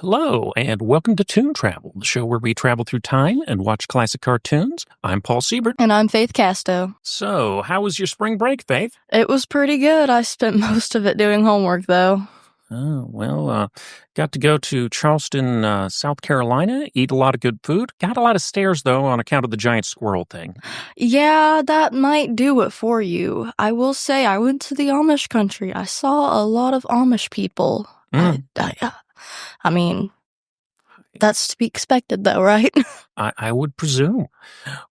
Hello, and welcome to Toon Travel, the show where we travel through time and watch classic cartoons. I'm Paul Siebert. And I'm Faith Casto. So, how was your spring break, Faith? It was pretty good. I spent most of it doing homework, though. Oh, well, got to go to Charleston, South Carolina, eat a lot of good food. Got a lot of stares, though, on account of the giant squirrel thing. Yeah, that might do it for you. I will say I went to the Amish country. I saw a lot of Amish people. I mean, that's to be expected, though, right? I would presume.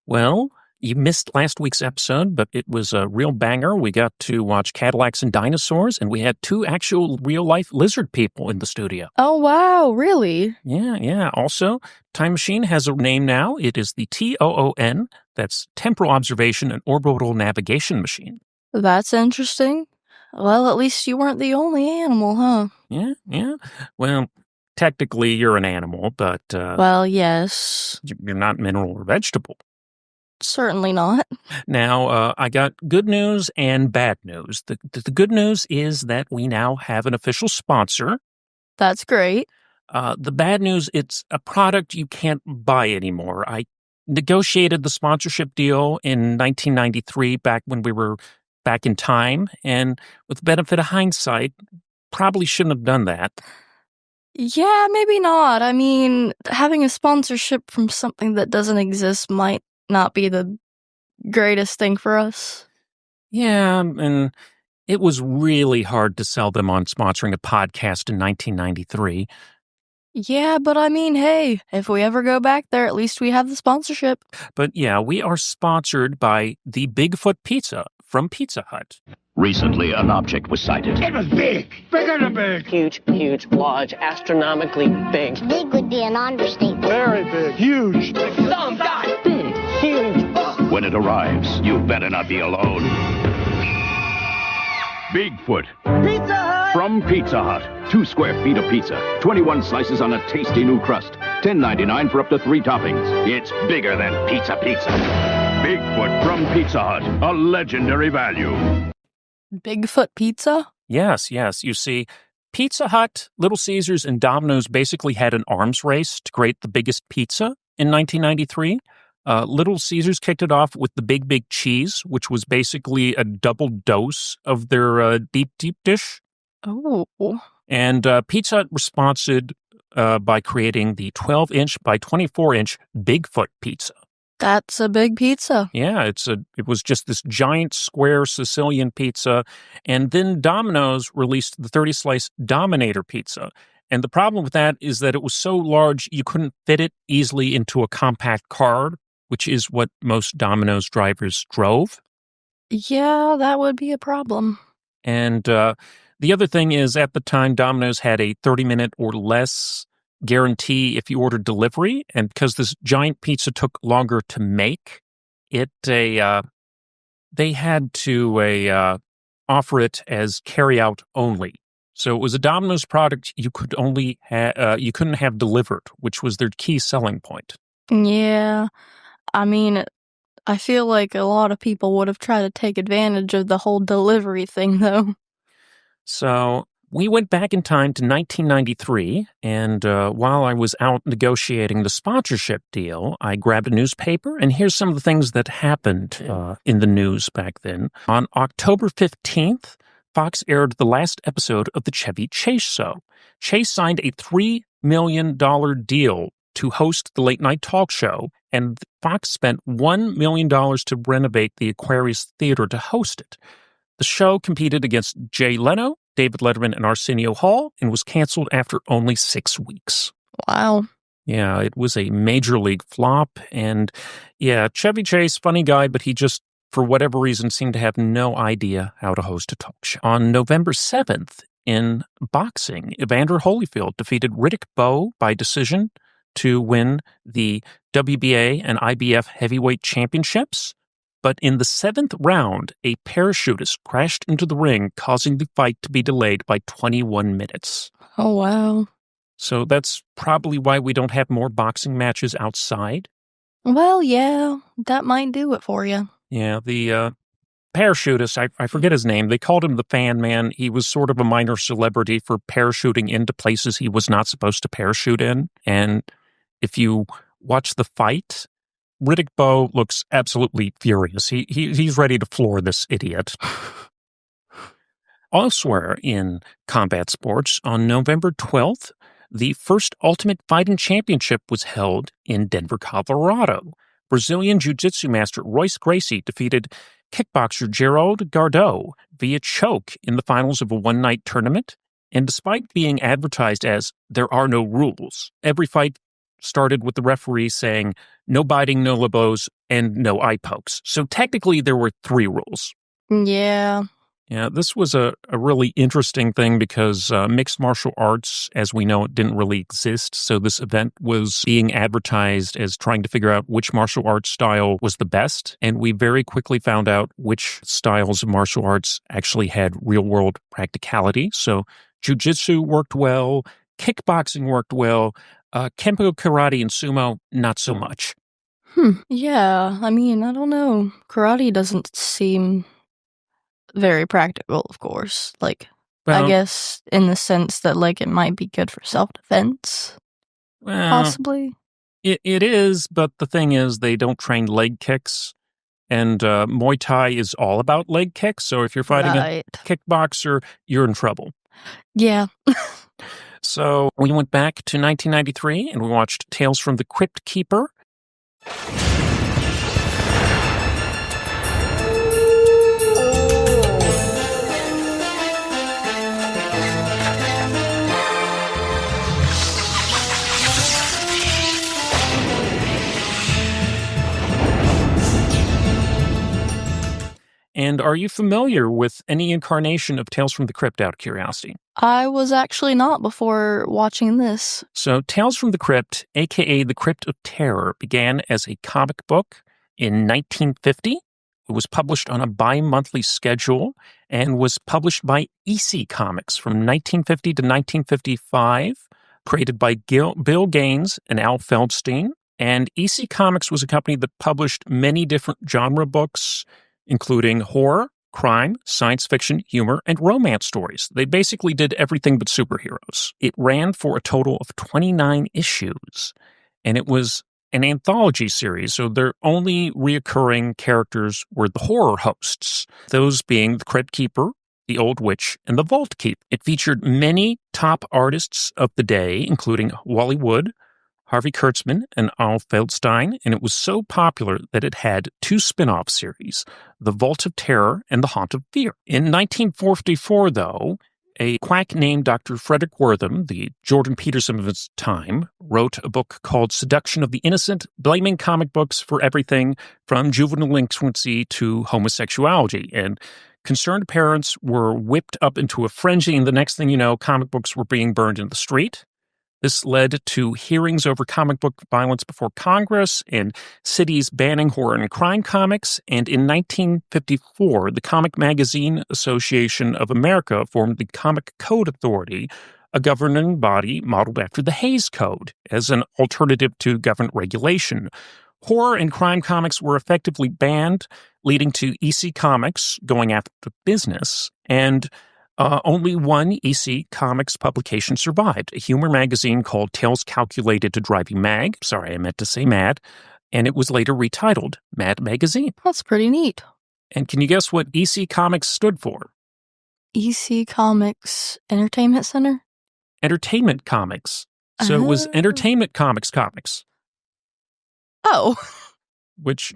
Well, you missed last week's episode, but it was a real banger. We got to watch Cadillacs and Dinosaurs, and we had two actual real-life lizard people in the studio. Oh, wow, really? Yeah. Also, Time Machine has a name now. It is the TOON. That's Temporal Observation and Orbital Navigation Machine. That's interesting. Well, at least you weren't the only animal, huh? Yeah. Well, technically you're an animal, but... well, yes. You're not mineral or vegetable. Certainly not. Now, I got good news and bad news. The good news is that we now have an official sponsor. That's great. The bad news, it's a product you can't buy anymore. I negotiated the sponsorship deal in 1993, back when we were back in time, and with the benefit of hindsight, probably shouldn't have done that. Yeah, maybe not. I mean, having a sponsorship from something that doesn't exist might not be the greatest thing for us. Yeah, and it was really hard to sell them on sponsoring a podcast in 1993. Yeah, but I mean, hey, if we ever go back there, at least we have the sponsorship. But yeah, we are sponsored by the Bigfoot Pizza from Pizza Hut. Recently, an object was sighted. It was big, bigger than big. Huge, large, astronomically big. Big would be an understatement. Very big, huge. Some guy, big, huge. When it arrives, you better not be alone. Bigfoot. Pizza Hut! From Pizza Hut. 2 square feet of pizza. 21 slices on a tasty new crust. $10.99 for up to 3 toppings. It's bigger than pizza. Bigfoot from Pizza Hut. A legendary value. Bigfoot pizza? Yes. You see, Pizza Hut, Little Caesars, and Domino's basically had an arms race to create the biggest pizza in 1993. Little Caesars kicked it off with the Big Cheese, which was basically a double dose of their deep dish. Oh. And Pizza Hut responded by creating the 12-inch by 24-inch Bigfoot pizza. That's a big pizza. Yeah, it was just this giant square Sicilian pizza. And then Domino's released the 30-slice Dominator pizza. And the problem with that is that it was so large you couldn't fit it easily into a compact car, which is what most Domino's drivers drove. Yeah, that would be a problem. And the other thing is, at the time, Domino's had a 30-minute or less guarantee if you ordered delivery, and because this giant pizza took longer to make, they had to offer it as carry-out only. So it was a Domino's product you couldn't have delivered, which was their key selling point. Yeah, I mean, I feel like a lot of people would have tried to take advantage of the whole delivery thing, though. So we went back in time to 1993, and while I was out negotiating the sponsorship deal, I grabbed a newspaper, and here's some of the things that happened in the news back then. On October 15th, Fox aired the last episode of the Chevy Chase Show. Chase signed a $3 million deal to host the late-night talk show, and Fox spent $1 million to renovate the Aquarius Theater to host it. The show competed against Jay Leno, David Letterman, and Arsenio Hall, and was canceled after only 6 weeks. Wow. Yeah, it was a major league flop, and yeah, Chevy Chase, funny guy, but he just, for whatever reason, seemed to have no idea how to host a talk show. On November 7th, in boxing, Evander Holyfield defeated Riddick Bowe by decision to win the WBA and IBF heavyweight championships. But in the 7th round, a parachutist crashed into the ring, causing the fight to be delayed by 21 minutes. Oh, wow. So that's probably why we don't have more boxing matches outside. Well, yeah, that might do it for you. Yeah, the parachutist, I forget his name. They called him the Fan Man. He was sort of a minor celebrity for parachuting into places he was not supposed to parachute in. And if you watch the fight, Riddick Bowe looks absolutely furious. He's ready to floor this idiot. Elsewhere in combat sports, on November 12th, the first Ultimate Fighting Championship was held in Denver, Colorado. Brazilian Jiu-Jitsu master Royce Gracie defeated kickboxer Gerald Gardot via choke in the finals of a one-night tournament. And despite being advertised as there are no rules, every fight started with the referee saying no biting, no elbows, and no eye pokes. So technically there were 3 rules. Yeah. Yeah, this was a really interesting thing because mixed martial arts, as we know, it didn't really exist. So this event was being advertised as trying to figure out which martial arts style was the best. And we very quickly found out which styles of martial arts actually had real-world practicality. So jiu-jitsu worked well, kickboxing worked well, kempo, karate, and sumo, not so much. Yeah, I mean, I don't know. Karate doesn't seem very practical, of course. Like, Well, I guess in the sense that, like, it might be good for self-defense, possibly. It is, but the thing is, they don't train leg kicks, and Muay Thai is all about leg kicks, so if you're fighting Right. a kickboxer, you're in trouble. Yeah. So we went back to 1993, and we watched Tales from the Cryptkeeper. And are you familiar with any incarnation of Tales from the Crypt, out of curiosity? I was actually not before watching this. So Tales from the Crypt, a.k.a. The Crypt of Terror, began as a comic book in 1950. It was published on a bi-monthly schedule and was published by EC Comics from 1950 to 1955, created by Bill Gaines and Al Feldstein. And EC Comics was a company that published many different genre books, including horror, crime, science fiction, humor, and romance stories. They basically did everything but superheroes. It ran for a total of 29 issues, and it was an anthology series, so their only reoccurring characters were the horror hosts, those being the Crypt Keeper, the Old Witch, and the Vault Keeper. It featured many top artists of the day, including Wally Wood, Harvey Kurtzman, and Al Feldstein, and it was so popular that it had 2 spin-off series, The Vault of Terror and The Haunt of Fear. In 1944, though, a quack named Dr. Frederick Wortham, the Jordan Peterson of his time, wrote a book called Seduction of the Innocent, blaming comic books for everything from juvenile delinquency to homosexuality. And concerned parents were whipped up into a frenzy, and the next thing you know, comic books were being burned in the street. This led to hearings over comic book violence before Congress and cities banning horror and crime comics. And in 1954, the Comic Magazine Association of America formed the Comic Code Authority, a governing body modeled after the Hays Code, as an alternative to government regulation. Horror and crime comics were effectively banned, leading to EC Comics going after business. And only one EC Comics publication survived, a humor magazine called Tales Calculated to Drive You Mag. Sorry, I meant to say Mad. And it was later retitled Mad Magazine. That's pretty neat. And can you guess what EC Comics stood for? EC Comics Entertainment Center? Entertainment Comics. So it was Entertainment Comics. Oh. Which,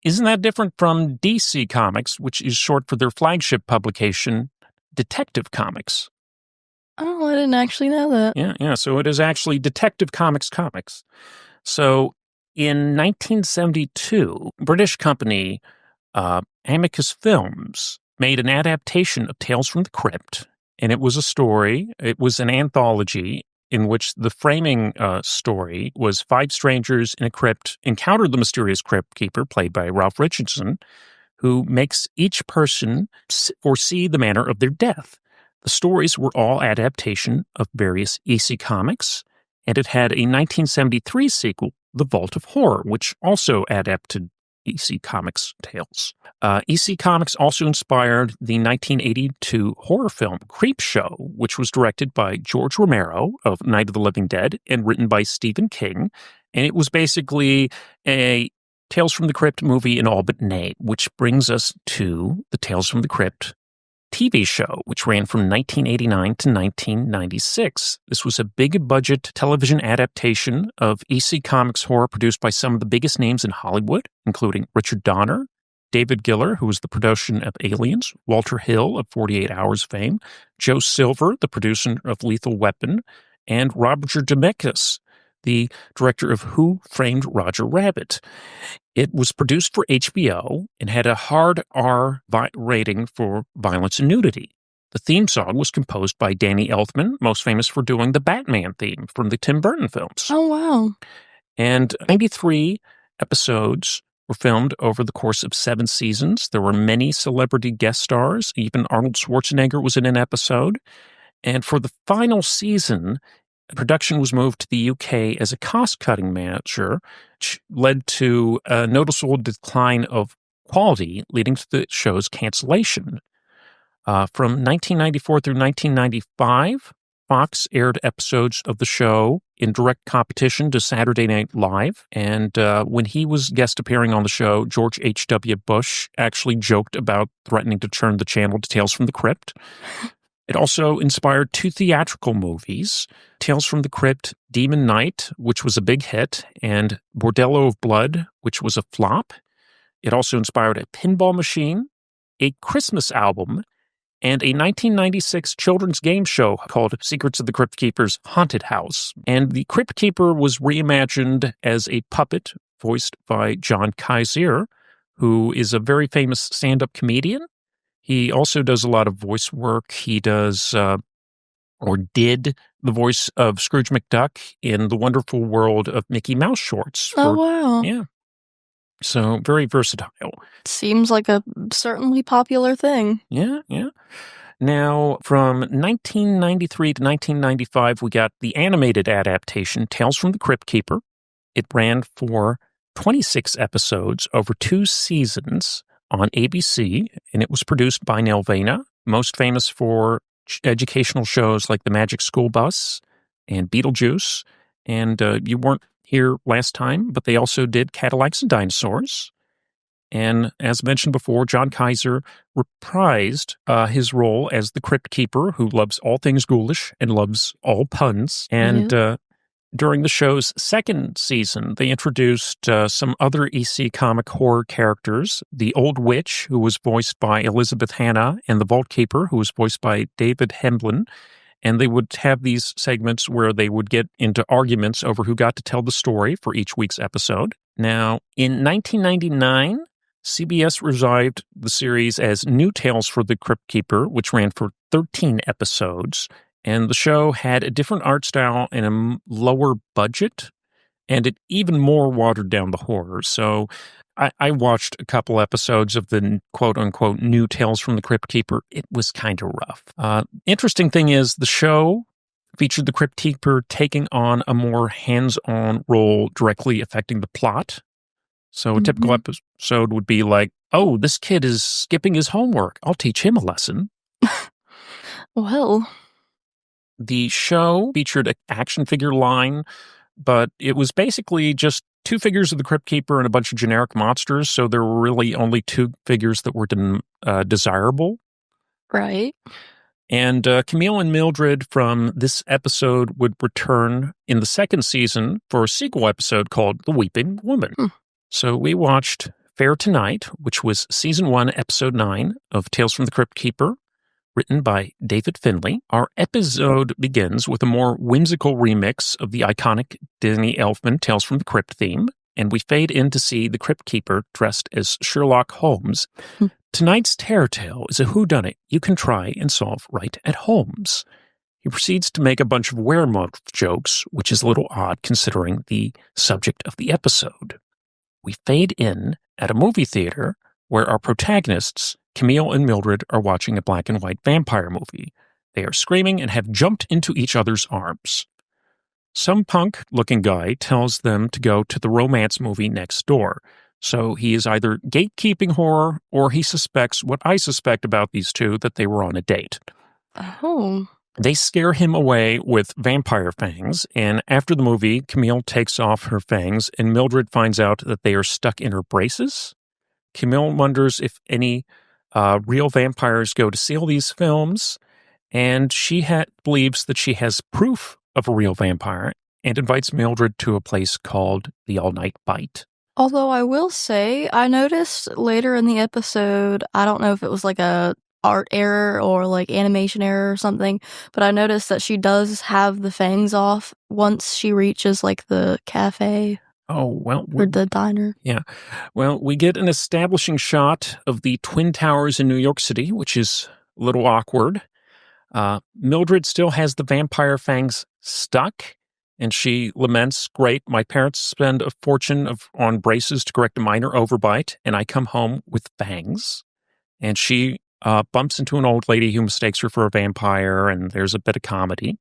isn't that different from DC Comics, which is short for their flagship publication, Detective Comics? Oh, I didn't actually know that. Yeah. So it is actually Detective Comics. So in 1972, British company Amicus Films made an adaptation of Tales from the Crypt, and it was a story. It was an anthology in which the framing story was 5 strangers in a crypt encounter the mysterious Crypt Keeper, played by Ralph Richardson, who makes each person foresee the manner of their death. The stories were all adaptation of various EC Comics, and it had a 1973 sequel, The Vault of Horror, which also adapted EC Comics tales. EC Comics also inspired the 1982 horror film Creepshow, which was directed by George Romero of Night of the Living Dead and written by Stephen King. And it was basically a Tales from the Crypt movie in all but name, which brings us to the Tales from the Crypt TV show, which ran from 1989 to 1996. This was a big-budget television adaptation of EC Comics horror produced by some of the biggest names in Hollywood, including Richard Donner, David Giller, who was the producer of Aliens, Walter Hill of 48 Hours fame, Joe Silver, the producer of Lethal Weapon, and Roger Zemeckis, the director of Who Framed Roger Rabbit. It was produced for HBO and had a hard R rating for violence and nudity. The theme song was composed by Danny Elfman, most famous for doing the Batman theme from the Tim Burton films. Oh, wow. And 93 episodes were filmed over the course of 7 seasons. There were many celebrity guest stars. Even Arnold Schwarzenegger was in an episode. And for the final season, production was moved to the UK as a cost-cutting measure, which led to a noticeable decline of quality, leading to the show's cancellation. From 1994 through 1995, Fox aired episodes of the show in direct competition to Saturday Night Live, and when he was guest appearing on the show, George H.W. Bush actually joked about threatening to turn the channel to Tales from the Crypt. It also inspired 2 theatrical movies, Tales from the Crypt, Demon Knight, which was a big hit, and Bordello of Blood, which was a flop. It also inspired a pinball machine, a Christmas album, and a 1996 children's game show called Secrets of the Crypt Keeper's Haunted House. And the Crypt Keeper was reimagined as a puppet voiced by John Kaiser, who is a very famous stand-up comedian. He also does a lot of voice work. He does, or did, the voice of Scrooge McDuck in The Wonderful World of Mickey Mouse shorts. Oh, wow. Yeah. So, very versatile. Seems like a certainly popular thing. Yeah, yeah. Now, from 1993 to 1995, we got the animated adaptation, Tales from the Crypt Keeper. It ran for 26 episodes over 2 seasons on ABC, and it was produced by Nelvana, most famous for educational shows like The Magic School Bus and Beetlejuice. And you weren't here last time, but they also did Cadillacs and Dinosaurs. And as mentioned before, John Kaiser reprised his role as the Crypt Keeper, who loves all things ghoulish and loves all puns. And during the show's 2nd season, they introduced some other EC comic horror characters, the Old Witch, who was voiced by Elizabeth Hanna, and the Vault Keeper, who was voiced by David Hemblin. And they would have these segments where they would get into arguments over who got to tell the story for each week's episode. Now, in 1999, CBS revived the series as New Tales for the Crypt Keeper, which ran for 13 episodes. And the show had a different art style and a lower budget, and it even more watered down the horror. So I watched a couple episodes of the quote-unquote New Tales from the Crypt Keeper. It was kind of rough. Interesting thing is the show featured the Crypt Keeper taking on a more hands-on role directly affecting the plot. So a typical episode would be like, oh, this kid is skipping his homework. I'll teach him a lesson. Well, the show featured an action figure line, but it was basically just 2 figures of the Crypt Keeper and a bunch of generic monsters, so there were really only 2 figures that were desirable. right. And Camille and Mildred from this episode would return in the 2nd season for a sequel episode called The Weeping Woman. So we watched Fair Tonight, which was Season 1, Episode 9 of Tales from the Crypt Keeper, written by David Finley. Our episode begins with a more whimsical remix of the iconic Danny Elfman Tales from the Crypt theme, and we fade in to see the Crypt Keeper dressed as Sherlock Holmes. Tonight's terror tale is a whodunit you can try and solve right at Holmes. He proceeds to make a bunch of werewolf jokes, which is a little odd considering the subject of the episode. We fade in at a movie theater where our protagonists, Camille and Mildred, are watching a black and white vampire movie. They are screaming and have jumped into each other's arms. Some punk-looking guy tells them to go to the romance movie next door. So he is either gatekeeping horror or he suspects what I suspect about these two, that they were on a date. Oh. They scare him away with vampire fangs, and after the movie, Camille takes off her fangs, and Mildred finds out that they are stuck in her braces. Camille wonders if any real vampires go to see all these films, and she believes that she has proof of a real vampire and invites Mildred to a place called the All Night Bite. Although I will say, I noticed later in the episode, I don't know if it was like a art error or like animation error or something, but I noticed that she does have the fangs off once she reaches like the cafe. Oh, well. Or the diner. Yeah. Well, we get an establishing shot of the Twin Towers in New York City, which is a little awkward. Mildred still has the vampire fangs stuck, and she laments, great, my parents spend a fortune on braces to correct a minor overbite, and I come home with fangs. And she bumps into an old lady who mistakes her for a vampire, and there's a bit of comedy.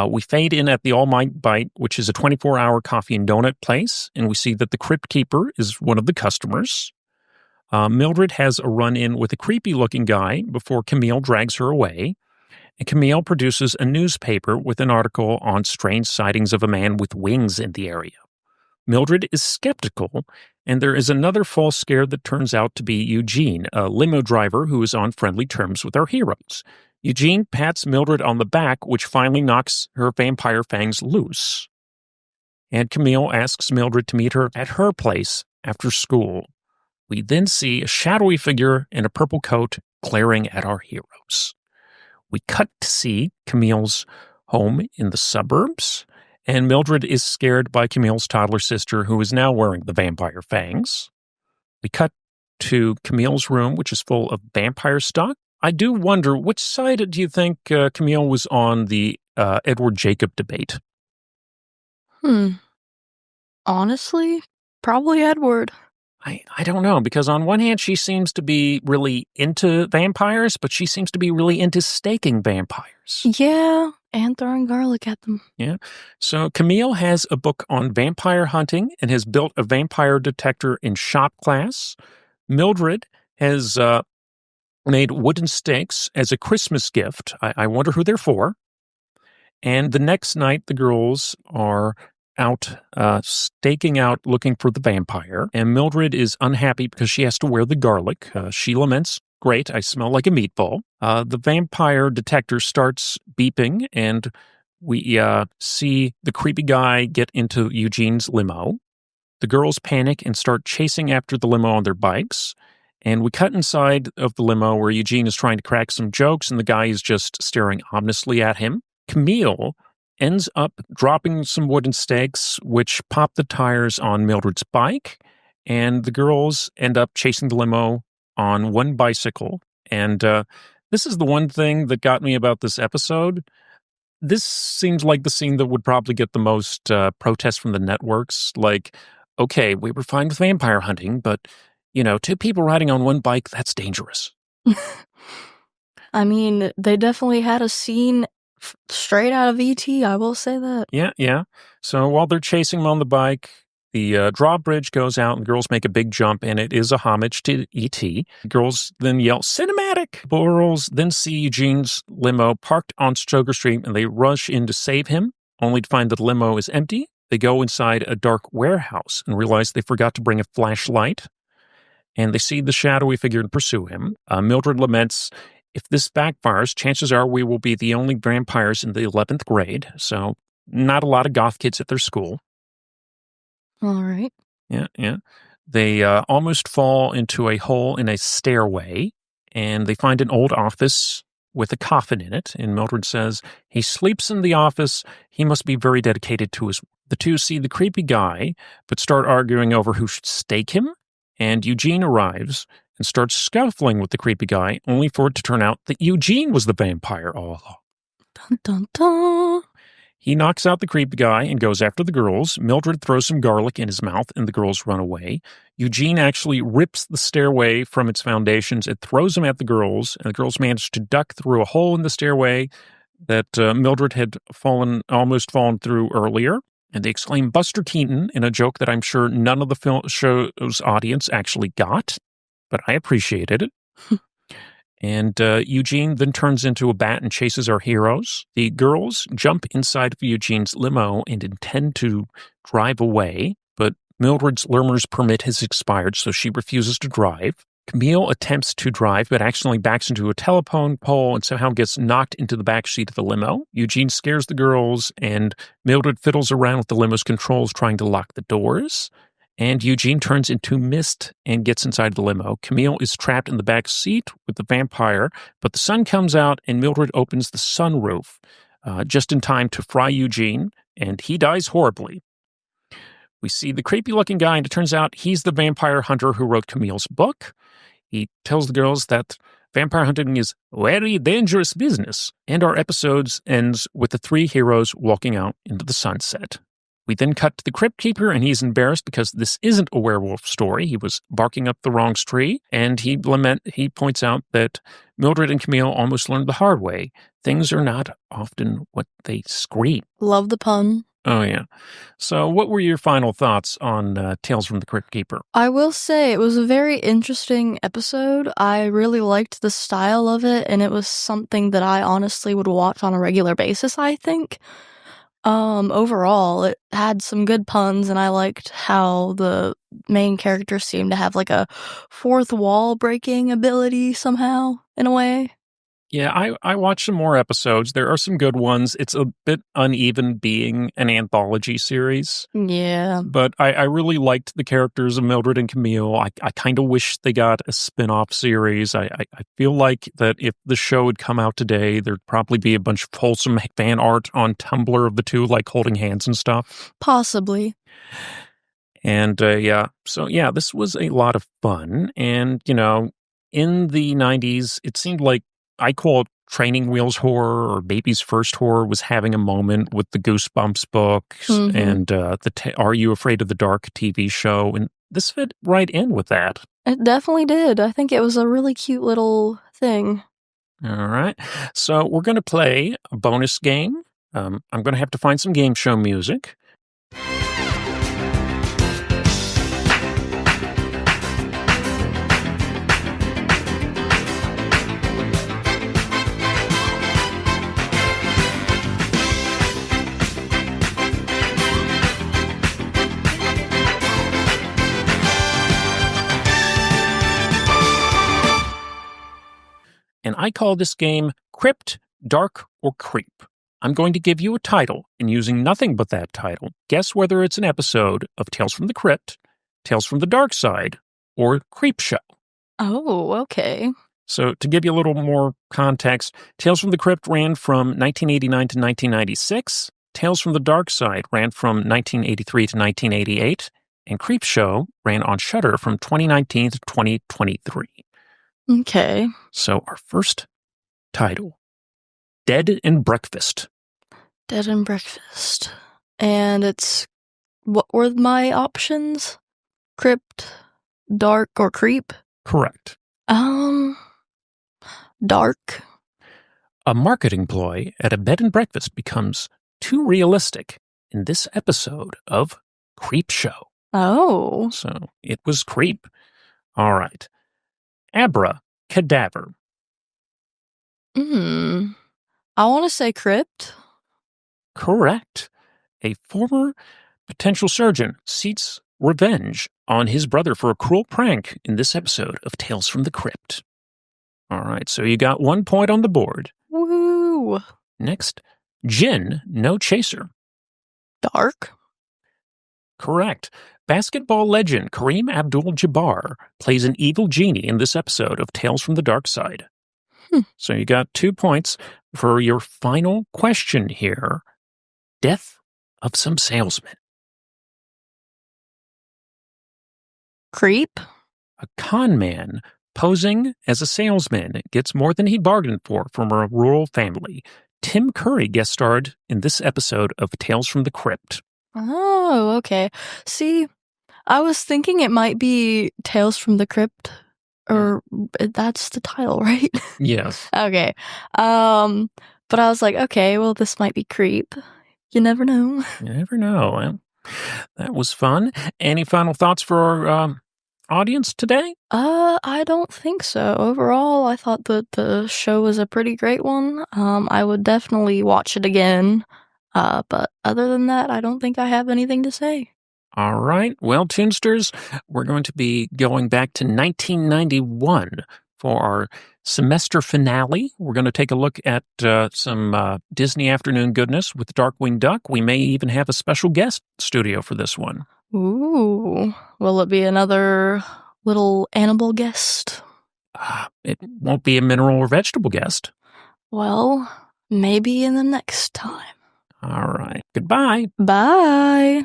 We fade in at the All Night Bite, which is a 24-hour coffee and donut place, and we see that the Crypt Keeper is one of the customers. Mildred has a run-in with a creepy-looking guy before Camille drags her away, and Camille produces a newspaper with an article on strange sightings of a man with wings in the area. Mildred is skeptical, and there is another false scare that turns out to be Eugene, a limo driver who is on friendly terms with our heroes. Eugene pats Mildred on the back, which finally knocks her vampire fangs loose. And Camille asks Mildred to meet her at her place after school. We then see a shadowy figure in a purple coat glaring at our heroes. We cut to see Camille's home in the suburbs, and Mildred is scared by Camille's toddler sister, who is now wearing the vampire fangs. We cut to Camille's room, which is full of vampire stock. I do wonder, which side do you think Camille was on the Edward Jacob debate? Honestly, probably Edward. I don't know, because on one hand, she seems to be really into vampires, but she seems to be really into staking vampires. Yeah, and throwing garlic at them. Yeah. So Camille has a book on vampire hunting and has built a vampire detector in shop class. Mildred has made wooden stakes as a Christmas gift. I wonder who they're for. And the next night, the girls are out staking out looking for the vampire, and Mildred is unhappy because she has to wear the garlic. She laments, great, I smell like a meatball. The vampire detector starts beeping, and we see the creepy guy get into Eugene's limo. The girls panic and start chasing after the limo on their bikes, and we cut inside of the limo where Eugene is trying to crack some jokes, and the guy is just staring ominously at him. Camille ends up dropping some wooden stakes, which pop the tires on Mildred's bike, and the girls end up chasing the limo on one bicycle. And this is the one thing that got me about this episode. This seems like the scene that would probably get the most protest from the networks. Like, okay, we were fine with vampire hunting, but, two people riding on one bike, that's dangerous. I mean, they definitely had a scene straight out of E.T., I will say that. Yeah. So while they're chasing him on the bike, the drawbridge goes out and the girls make a big jump, and it is a homage to E.T. The girls then yell, cinematic! The girls then see Eugene's limo parked on Stoker Street, and they rush in to save him, only to find that the limo is empty. They go inside a dark warehouse and realize they forgot to bring a flashlight, and they see the shadowy figure and pursue him. Mildred laments, if this backfires, chances are we will be the only vampires in the 11th grade, so not a lot of goth kids at their school. All right. Yeah. They almost fall into a hole in a stairway, and they find an old office with a coffin in it, and Mildred says, he sleeps in the office, he must be very dedicated to his... The two see the creepy guy, but start arguing over who should stake him, and Eugene arrives and starts scuffling with the creepy guy, only for it to turn out that Eugene was the vampire all along. Dun, dun, dun. He knocks out the creepy guy and goes after the girls. Mildred throws some garlic in his mouth, and the girls run away. Eugene actually rips the stairway from its foundations and throws them at the girls, and the girls manage to duck through a hole in the stairway that Mildred had almost fallen through earlier. And they exclaim Buster Keaton in a joke that I'm sure none of the show's audience actually got, but I appreciated it. And Eugene then turns into a bat and chases our heroes. The girls jump inside of Eugene's limo and intend to drive away, but Mildred's learner's permit has expired, so she refuses to drive. Camille attempts to drive, but accidentally backs into a telephone pole and somehow gets knocked into the back seat of the limo. Eugene scares the girls, and Mildred fiddles around with the limo's controls, trying to lock the doors. And Eugene turns into mist and gets inside the limo. Camille is trapped in the back seat with the vampire, but the sun comes out, and Mildred opens the sunroof just in time to fry Eugene, and he dies horribly. We see the creepy-looking guy, and it turns out he's the vampire hunter who wrote Camille's book. He tells the girls that vampire hunting is very dangerous business, and our episodes ends with the three heroes walking out into the sunset. We then cut to the Crypt Keeper, and he's embarrassed because this isn't a werewolf story. He was barking up the wrong tree, and he points out that Mildred and Camille almost learned the hard way. Things are not often what they scream. Love the pun. Oh, yeah. So what were your final thoughts on Tales from the Crypt Keeper? I will say it was a very interesting episode. I really liked the style of it, and it was something that I honestly would watch on a regular basis, I think. Overall, it had some good puns, and I liked how the main character seemed to have like a fourth wall breaking ability somehow, in a way. Yeah, I watched some more episodes. There are some good ones. It's a bit uneven being an anthology series. Yeah. But I really liked the characters of Mildred and Camille. I kind of wish they got a spin-off series. I feel like that if the show had come out today, there'd probably be a bunch of wholesome fan art on Tumblr of the two, like holding hands and stuff. Possibly. And this was a lot of fun. And, in the 90s, it seemed like I call it Training Wheels horror or Baby's First horror was having a moment with the Goosebumps books and the Are You Afraid of the Dark TV show. And this fit right in with that. It definitely did. I think it was a really cute little thing. All right. So we're going to play a bonus game. I'm going to have to find some game show music. And I call this game Crypt, Dark, or Creep. I'm going to give you a title, and using nothing but that title, guess whether it's an episode of Tales from the Crypt, Tales from the Dark Side, or Creep Show. Oh, okay. So to give you a little more context, Tales from the Crypt ran from 1989 to 1996, Tales from the Dark Side ran from 1983 to 1988, and Creep Show ran on Shudder from 2019 to 2023. Okay. So our first title, Dead and Breakfast. Dead and Breakfast. And it's, what were my options? Crypt, Dark, or Creep? Correct. Dark. A marketing ploy at a bed and breakfast becomes too realistic in this episode of Creep Show. Oh. So it was Creep. All right. Abra Cadaver. I want to say Crypt. Correct. A former potential surgeon seeks revenge on his brother for a cruel prank in this episode of Tales from the Crypt. All right, so you got 1 point on the board. Woo! Next, Jinn, No Chaser. Dark. Correct. Basketball legend Kareem Abdul-Jabbar plays an evil genie in this episode of Tales from the Dark Side. So you got 2 points for your final question here. Death of some salesmen. Creep. A con man posing as a salesman gets more than he bargained for from a rural family. Tim Curry guest starred in this episode of Tales from the Crypt. Oh, okay. See, I was thinking it might be Tales from the Crypt, or that's the title, right? Yes. Okay. But I was like, okay, well, this might be Creep. You never know. You never know. Well, that was fun. Any final thoughts for our audience today? I don't think so. Overall, I thought that the show was a pretty great one. I would definitely watch it again. But other than that, I don't think I have anything to say. All right. Well, Toonsters, we're going to be going back to 1991 for our semester finale. We're going to take a look at some Disney afternoon goodness with Darkwing Duck. We may even have a special guest studio for this one. Ooh. Will it be another little animal guest? It won't be a mineral or vegetable guest. Well, maybe in the next time. All right. Goodbye. Bye.